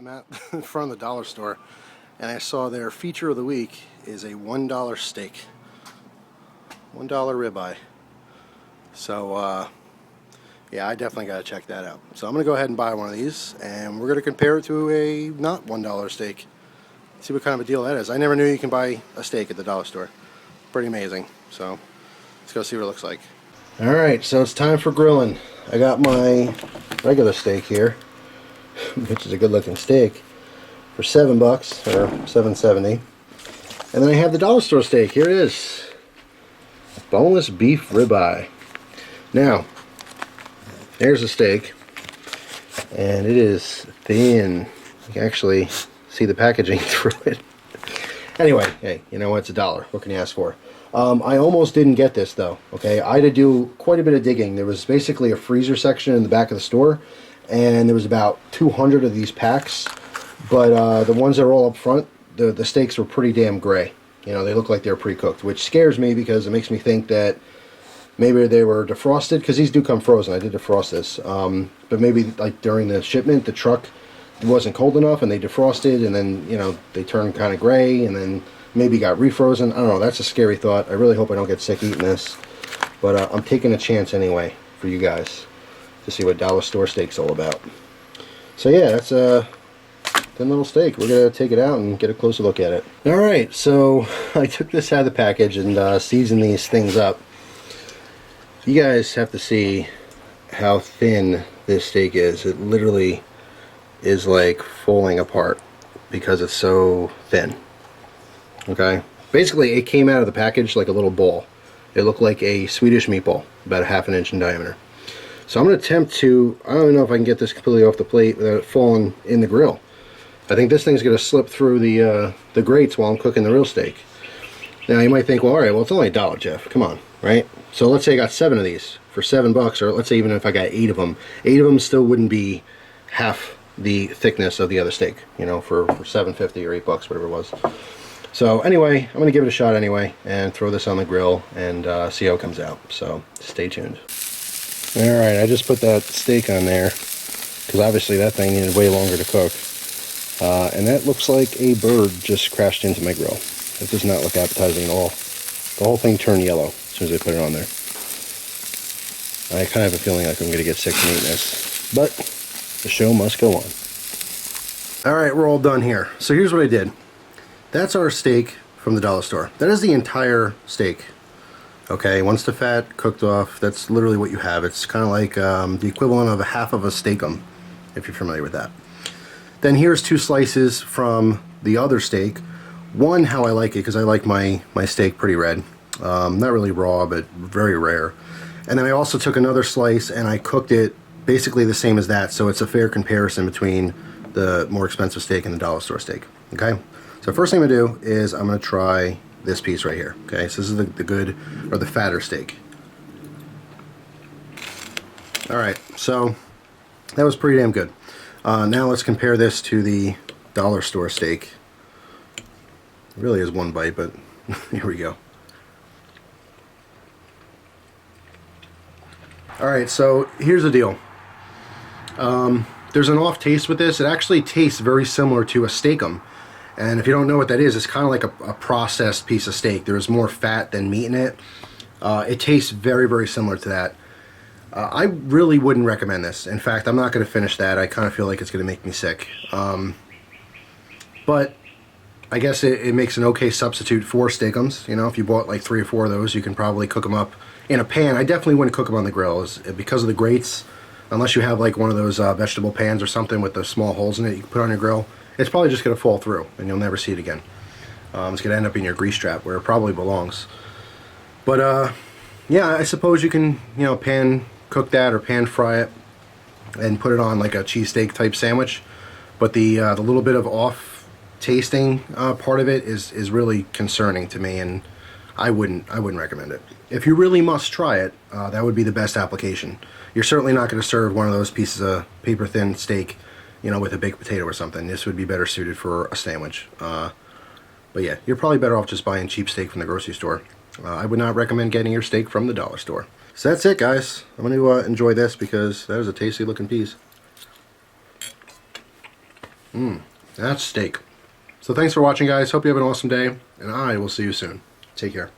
I'm at in front of the dollar store, and I saw their feature of the week is a $1 steak. $1 ribeye. So, yeah, I definitely got to check that out. So I'm going to go ahead and buy one of these, and we're going to compare it to a not $1 steak. See what kind of a deal that is. I never knew you can buy a steak at the dollar store. Pretty amazing. So let's go see what it looks like. Alright, so it's time for grilling. I got my regular steak here, which is a good looking steak, for $7 or $7.70. And then I have the dollar store steak. Here it is. Boneless beef ribeye. Now, there's the steak, and it is thin. You can actually see the packaging through it. Anyway, hey, you know what? It's $1. What can you ask for? I almost didn't get this though. Okay, I had to do quite a bit of digging. There was basically a freezer section in the back of the store, and there was about 200 of these packs. But the ones that are all up front, the steaks were pretty damn gray. You know, they look like they're pre-cooked, which scares me because it makes me think that maybe they were defrosted, because these do come frozen. I did defrost this, but maybe like during the shipment, the truck wasn't cold enough and they defrosted, and then, you know, they turned kind of gray and then maybe got refrozen. I don't know. That's a scary thought. I really hope I don't get sick eating this, but I'm taking a chance anyway for you guys to see what dollar store steak's all about. So yeah, that's a thin little steak. We're gonna take it out and get a closer look at it. All right, so I took this out of the package and seasoned these things up. You guys have to see how thin this steak is. It literally is like falling apart because it's so thin. Okay, basically it came out of the package like a little ball. It looked like a Swedish meatball, about a ½ inch in diameter. So I'm going to attempt to, I don't even know if I can get this completely off the plate without it falling in the grill. I think this thing's going to slip through the grates while I'm cooking the real steak. Now you might think, well, alright, well, it's only $1, Jeff, come on, right? So let's say I got 7 of these for $7, or let's say even if I got 8 of them, 8 of them still wouldn't be half the thickness of the other steak, you know, for $7.50 or $8, whatever it was. So anyway, I'm going to give it a shot anyway and throw this on the grill and see how it comes out. So stay tuned. Alright, I just put that steak on there because obviously that thing needed way longer to cook. And that looks like a bird just crashed into my grill. It does not look appetizing at all. The whole thing turned yellow as soon as I put it on there. I kind of have a feeling like I'm going to get sick from eating this, but the show must go on. Alright, we're all done here. So here's what I did. That's our steak from the dollar store. That is the entire steak. Okay, once the fat cooked off, that's literally what you have. It's kind of like the equivalent of a half of a steakum, if you're familiar with that. Then here's 2 slices from the other steak. One, how I like it, because I like my steak pretty red. Not really raw, but very rare. And then I also took another slice and I cooked it basically the same as that, so it's a fair comparison between the more expensive steak and the dollar store steak. Okay, so first thing I'm going to do is I'm going to try this piece right here. Okay, so this is the good, or the fatter steak. Alright, so that was pretty damn good. Now let's compare this to the dollar store steak. It really is one bite, but here we go. Alright, so here's the deal. There's an off taste with this. It actually tastes very similar to a steakum. And if you don't know what that is, it's kind of like a processed piece of steak. There's more fat than meat in it. It tastes very, very similar to that. I really wouldn't recommend this. In fact, I'm not going to finish that. I kind of feel like it's going to make me sick. But I guess it makes an okay substitute for steakums. You know, if you bought like 3 or 4 of those, you can probably cook them up in a pan. I definitely wouldn't cook them on the grill because of the grates. Unless you have like one of those vegetable pans or something with the small holes in it you can put on your grill, it's probably just going to fall through and you'll never see it again. It's going to end up in your grease trap where it probably belongs. But yeah, I suppose you can, you know, pan cook that or pan fry it and put it on like a cheesesteak type sandwich. But the little bit of off tasting part of it is really concerning to me, and I wouldn't recommend it. If you really must try it, that would be the best application. You're certainly not going to serve one of those pieces of paper thin steak, you know, with a baked potato or something. This would be better suited for a sandwich. But yeah, you're probably better off just buying cheap steak from the grocery store. I would not recommend getting your steak from the dollar store. So that's it, guys. I'm going to enjoy this because that is a tasty looking piece. That's steak. So thanks for watching, guys. Hope you have an awesome day, and I will see you soon. Take care.